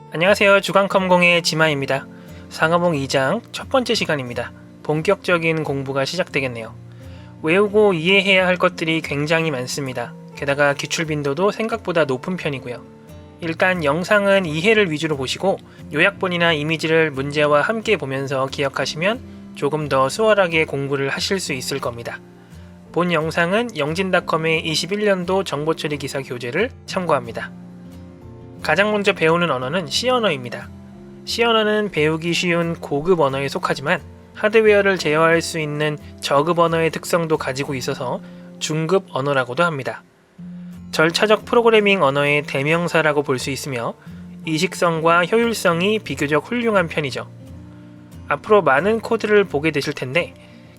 안녕하세요. 주간컴공의 지마입니다. 상어봉 2장 첫 번째 시간입니다. 본격적인 공부가 시작되겠네요. 외우고 이해해야 할 것들이 굉장히 많습니다. 게다가 기출 빈도도 생각보다 높은 편이고요. 일단 영상은 이해를 위주로 보시고 요약본이나 이미지를 문제와 함께 보면서 기억하시면 조금 더 수월하게 공부를 하실 수 있을 겁니다. 본 영상은 영진닷컴의 21년도 정보처리 기사 교재를 참고합니다. 가장 먼저 배우는 언어는 C 언어입니다. C 언어는 배우기 쉬운 고급 언어에 속하지만 하드웨어를 제어할 수 있는 저급 언어의 특성도 가지고 있어서 중급 언어라고도 합니다. 절차적 프로그래밍 언어의 대명사라고 볼 수 있으며 이식성과 효율성이 비교적 훌륭한 편이죠. 앞으로 많은 코드를 보게 되실 텐데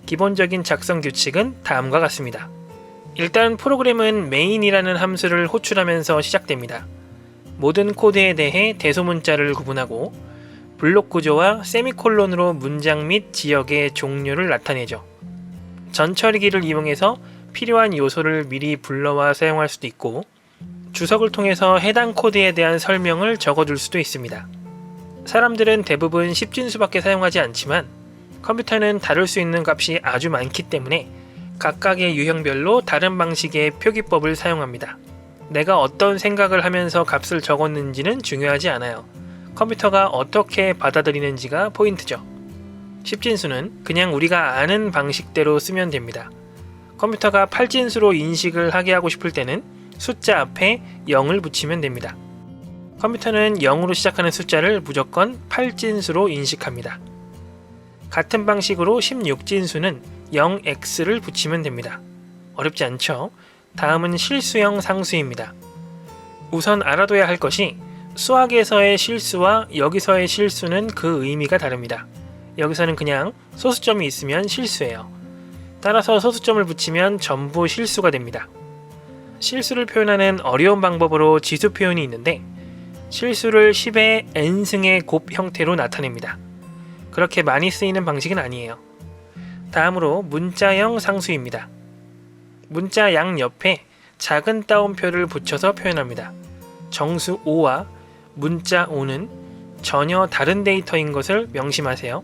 기본적인 작성 규칙은 다음과 같습니다. 일단 프로그램은 main이라는 함수를 호출하면서 시작됩니다. 모든 코드에 대해 대소문자를 구분하고 블록 구조와 세미콜론으로 문장 및 지역의 종류를 나타내죠. 전처리기를 이용해서 필요한 요소를 미리 불러와 사용할 수도 있고 주석을 통해서 해당 코드에 대한 설명을 적어줄 수도 있습니다. 사람들은 대부분 10진수밖에 사용하지 않지만 컴퓨터는 다룰 수 있는 값이 아주 많기 때문에 각각의 유형별로 다른 방식의 표기법을 사용합니다. 내가 어떤 생각을 하면서 값을 적었는지는 중요하지 않아요. 컴퓨터가 어떻게 받아들이는지가 포인트죠. 10진수는 그냥 우리가 아는 방식대로 쓰면 됩니다. 컴퓨터가 8진수로 인식을 하게 하고 싶을 때는 숫자 앞에 0을 붙이면 됩니다. 컴퓨터는 0으로 시작하는 숫자를 무조건 8진수로 인식합니다. 같은 방식으로 16진수는 0x를 붙이면 됩니다. 어렵지 않죠? 다음은 실수형 상수입니다. 우선 알아둬야 할 것이 수학에서의 실수와 여기서의 실수는 그 의미가 다릅니다. 여기서는 그냥 소수점이 있으면 실수예요. 따라서 소수점을 붙이면 전부 실수가 됩니다. 실수를 표현하는 어려운 방법으로 지수 표현이 있는데 실수를 10의 n승의 곱 형태로 나타냅니다. 그렇게 많이 쓰이는 방식은 아니에요. 다음으로 문자형 상수입니다. 문자 양 옆에 작은 따옴표를 붙여서 표현합니다. 정수 5와 문자 5는 전혀 다른 데이터인 것을 명심하세요.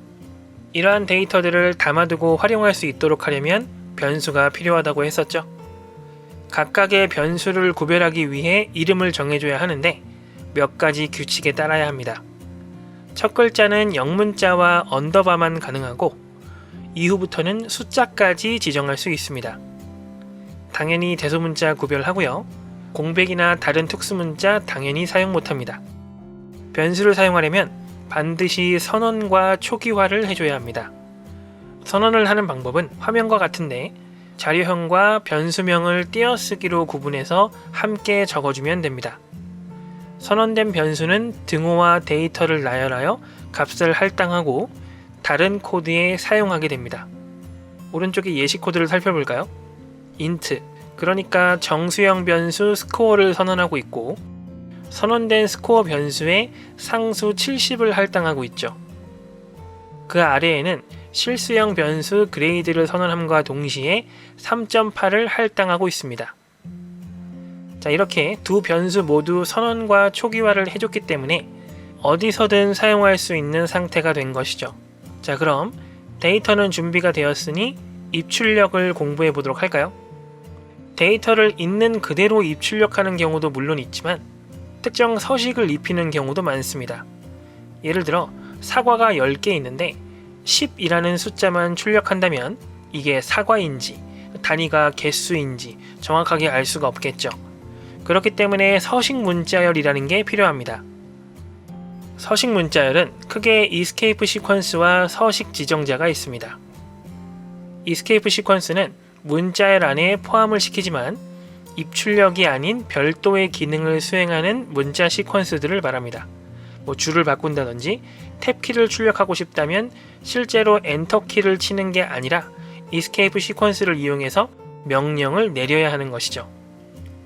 이러한 데이터들을 담아두고 활용할 수 있도록 하려면 변수가 필요하다고 했었죠. 각각의 변수를 구별하기 위해 이름을 정해줘야 하는데 몇 가지 규칙에 따라야 합니다. 첫 글자는 영문자와 언더바만 가능하고 이후부터는 숫자까지 지정할 수 있습니다. 당연히 대소문자 구별하고요. 공백이나 다른 특수문자 당연히 사용 못합니다. 변수를 사용하려면 반드시 선언과 초기화를 해줘야 합니다. 선언을 하는 방법은 화면과 같은데 자료형과 변수명을 띄어쓰기로 구분해서 함께 적어주면 됩니다. 선언된 변수는 등호와 데이터를 나열하여 값을 할당하고 다른 코드에 사용하게 됩니다. 오른쪽에 예시 코드를 살펴볼까요? int, 그러니까 정수형 변수 스코어를 선언하고 있고 선언된 스코어 변수에 상수 70을 할당하고 있죠. 그 아래에는 실수형 변수 그레이드를 선언함과 동시에 3.8을 할당하고 있습니다. 자, 이렇게 두 변수 모두 선언과 초기화를 해줬기 때문에 어디서든 사용할 수 있는 상태가 된 것이죠. 자, 그럼 데이터는 준비가 되었으니 입출력을 공부해 보도록 할까요? 데이터를 있는 그대로 입출력하는 경우도 물론 있지만 특정 서식을 입히는 경우도 많습니다. 예를 들어 사과가 10개 있는데 10이라는 숫자만 출력한다면 이게 사과인지 단위가 개수인지 정확하게 알 수가 없겠죠. 그렇기 때문에 서식 문자열이라는 게 필요합니다. 서식 문자열은 크게 escape 시퀀스와 서식 지정자가 있습니다. escape 시퀀스는 문자열 안에 포함을 시키지만 입출력이 아닌 별도의 기능을 수행하는 문자 시퀀스들을 말합니다. 줄을 바꾼다든지 탭키를 출력하고 싶다면 실제로 엔터키를 치는 게 아니라 escape 시퀀스를 이용해서 명령을 내려야 하는 것이죠.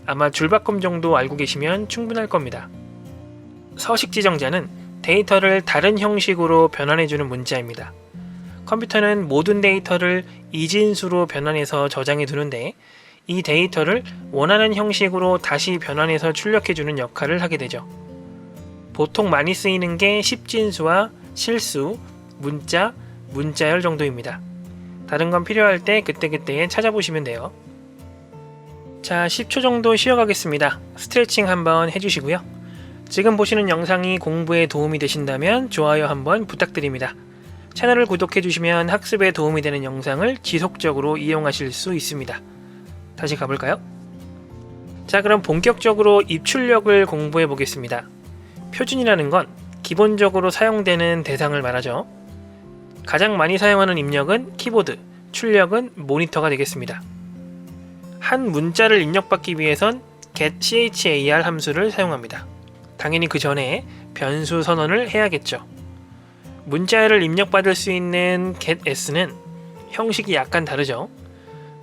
아마 줄바꿈 정도 알고 계시면 충분할 겁니다. 서식 지정자는 데이터를 다른 형식으로 변환해주는 문자입니다. 컴퓨터는 모든 데이터를 이진수로 변환해서 저장해 두는데 이 데이터를 원하는 형식으로 다시 변환해서 출력해주는 역할을 하게 되죠. 보통 많이 쓰이는 게 십진수와 실수, 문자, 문자열 정도입니다. 다른 건 필요할 때 그때그때 찾아보시면 돼요. 자, 10초 정도 쉬어가겠습니다. 스트레칭 한번 해주시고요. 지금 보시는 영상이 공부에 도움이 되신다면 좋아요 한번 부탁드립니다. 채널을 구독해주시면 학습에 도움이 되는 영상을 지속적으로 이용하실 수 있습니다. 다시 가볼까요? 자, 그럼 본격적으로 입출력을 공부해 보겠습니다. 표준이라는 건 기본적으로 사용되는 대상을 말하죠. 가장 많이 사용하는 입력은 키보드, 출력은 모니터가 되겠습니다. 한 문자를 입력받기 위해선 getChar 함수를 사용합니다. 당연히 그 전에 변수 선언을 해야겠죠. 문자를 입력받을 수 있는 getS는 형식이 약간 다르죠.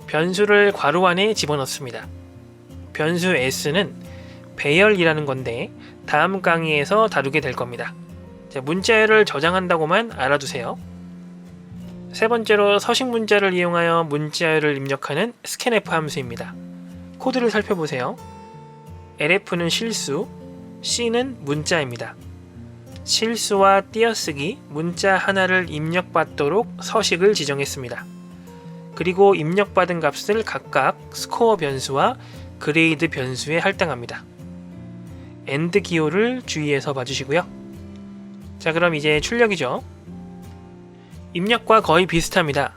변수를 괄호 안에 집어넣습니다. 변수 s는 배열이라는 건데 다음 강의에서 다루게 될 겁니다. 자, 문자열을 저장한다고만 알아두세요. 세 번째로 서식 문자를 이용하여 문자열을 입력하는 scanf 함수입니다. 코드를 살펴보세요. lf는 실수, c는 문자입니다. 실수와 띄어쓰기, 문자 하나를 입력받도록 서식을 지정했습니다. 그리고 입력받은 값을 각각 스코어 변수와 그레이드 변수에 할당합니다. AND 기호를 주의해서 봐주시고요. 자, 그럼 이제 출력이죠. 입력과 거의 비슷합니다.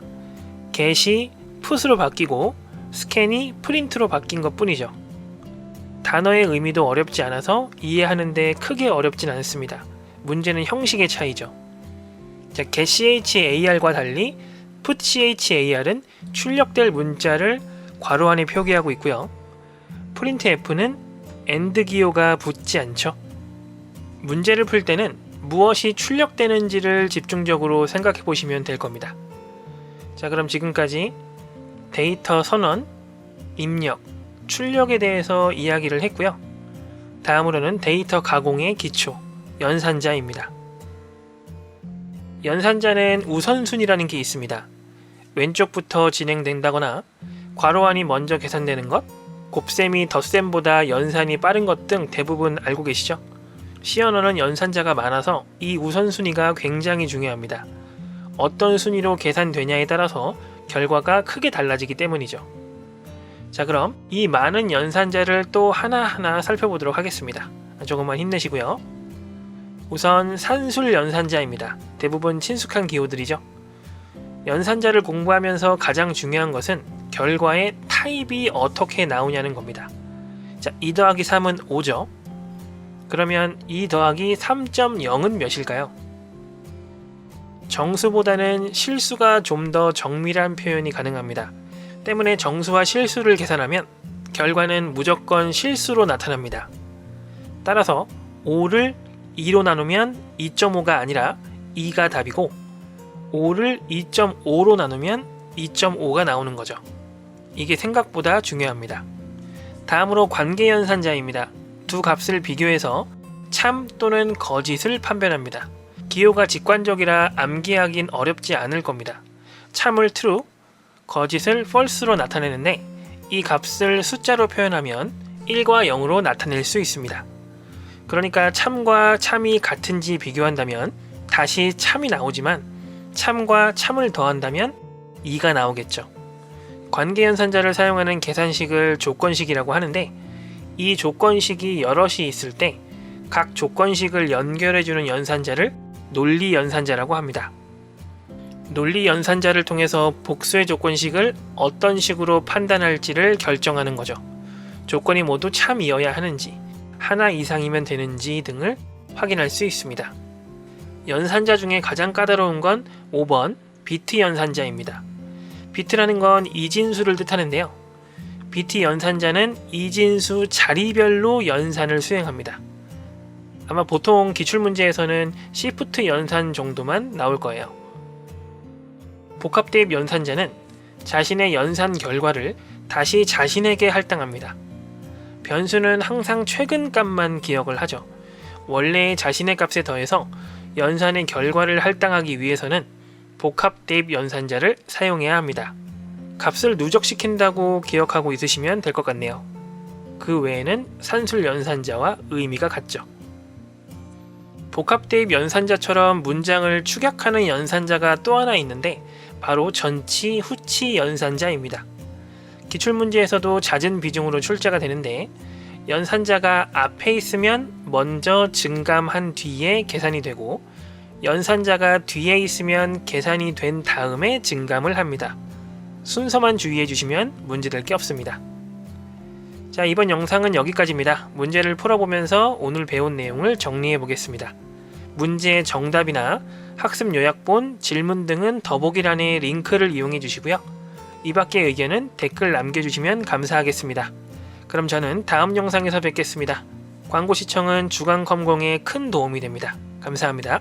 get이 put으로 바뀌고 scan이 print로 바뀐 것 뿐이죠. 단어의 의미도 어렵지 않아서 이해하는데 크게 어렵진 않습니다. 문제는 형식의 차이죠. 자, getChar과 달리 putChar은 출력될 문자를 괄호 안에 표기하고 있고요. printf는 AND 기호가 붙지 않죠. 문제를 풀 때는 무엇이 출력되는지를 집중적으로 생각해 보시면 될 겁니다. 자, 그럼 지금까지 데이터 선언, 입력, 출력에 대해서 이야기를 했고요. 다음으로는 데이터 가공의 기초, 연산자입니다. 연산자는 우선순위라는 게 있습니다. 왼쪽부터 진행된다거나 괄호 안이 먼저 계산되는 것, 곱셈이 덧셈보다 연산이 빠른 것 등 대부분 알고 계시죠? C 언어는 연산자가 많아서 이 우선순위가 굉장히 중요합니다. 어떤 순위로 계산되냐에 따라서 결과가 크게 달라지기 때문이죠. 자, 그럼 이 많은 연산자를 또 하나하나 살펴보도록 하겠습니다. 조금만 힘내시고요. 우선 산술 연산자입니다. 대부분 친숙한 기호들이죠. 연산자를 공부하면서 가장 중요한 것은 결과의 타입이 어떻게 나오냐는 겁니다. 자, 2 더하기 3은 5죠. 그러면 2 더하기 3.0은 몇일까요? 정수보다는 실수가 좀 더 정밀한 표현이 가능합니다. 때문에 정수와 실수를 계산하면 결과는 무조건 실수로 나타납니다. 따라서 5를 2로 나누면 2.5가 아니라 2가 답이고 5를 2.5로 나누면 2.5가 나오는 거죠. 이게 생각보다 중요합니다. 다음으로 관계연산자입니다. 두 값을 비교해서 참 또는 거짓을 판별합니다. 기호가 직관적이라 암기하긴 어렵지 않을 겁니다. 참을 true, 거짓을 false로 나타내는데 이 값을 숫자로 표현하면 1과 0으로 나타낼 수 있습니다. 그러니까 참과 참이 같은지 비교한다면 다시 참이 나오지만 참과 참을 더한다면 2가 나오겠죠. 관계연산자를 사용하는 계산식을 조건식이라고 하는데 이 조건식이 여럿이 있을 때 각 조건식을 연결해주는 연산자를 논리연산자라고 합니다. 논리연산자를 통해서 복수의 조건식을 어떤 식으로 판단할지를 결정하는 거죠. 조건이 모두 참이어야 하는지, 하나 이상이면 되는지 등을 확인할 수 있습니다. 연산자 중에 가장 까다로운 건 5번 비트 연산자입니다. 비트라는 건 이진수를 뜻하는데요. 비트 연산자는 이진수 자리별로 연산을 수행합니다. 아마 보통 기출문제에서는 시프트 연산 정도만 나올 거예요. 복합대입 연산자는 자신의 연산 결과를 다시 자신에게 할당합니다. 변수는 항상 최근 값만 기억을 하죠. 원래의 자신의 값에 더해서 연산의 결과를 할당하기 위해서는 복합대입 연산자를 사용해야 합니다. 값을 누적시킨다고 기억하고 있으시면 될 것 같네요. 그 외에는 산술 연산자와 의미가 같죠. 복합대입 연산자처럼 문장을 축약하는 연산자가 또 하나 있는데 바로 전치, 후치 연산자입니다. 기출문제에서도 잦은 비중으로 출제가 되는데 연산자가 앞에 있으면 먼저 증감한 뒤에 계산이 되고 연산자가 뒤에 있으면 계산이 된 다음에 증감을 합니다. 순서만 주의해 주시면 문제될 게 없습니다. 자, 이번 영상은 여기까지입니다. 문제를 풀어보면서 오늘 배운 내용을 정리해 보겠습니다. 문제의 정답이나 학습 요약본, 질문 등은 더보기란의 링크를 이용해 주시고요. 이 밖의 의견은 댓글 남겨주시면 감사하겠습니다. 그럼 저는 다음 영상에서 뵙겠습니다. 광고 시청은 주간컴공에 큰 도움이 됩니다. 감사합니다.